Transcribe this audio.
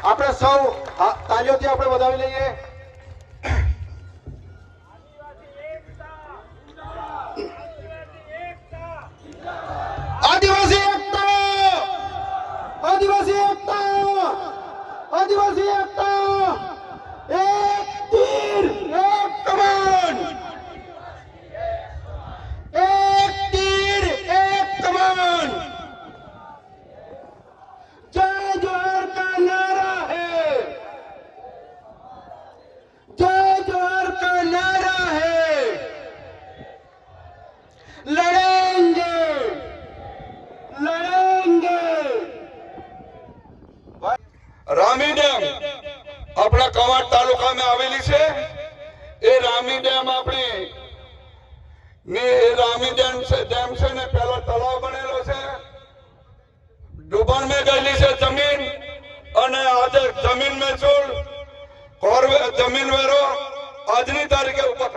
આપણે સૌ તાલીઓથી આપણે વધાવી લઈએ. આદિવાસી એકતા, આદિવાસી એકતા, આદિવાસી એકતા. એક તીર એક કમાન, એક તીર એક કમાન. जय जोहर का नारा है, जय जोहर का नारा है. लड़ेंगे लड़ेंगे. રામી ડેમ આપણા કવાંટ તાલુકામાં આવેલી છે. એ રામી ડેમ આપણી ને એ રામી ડેમ છે ને પેલો તળાવ બનેલો છે. ડુબાણ में ગયેલી છે જમીન અને આજે જમીન મહેસૂલ જમીન વેરો આજની તારીખે ઉપર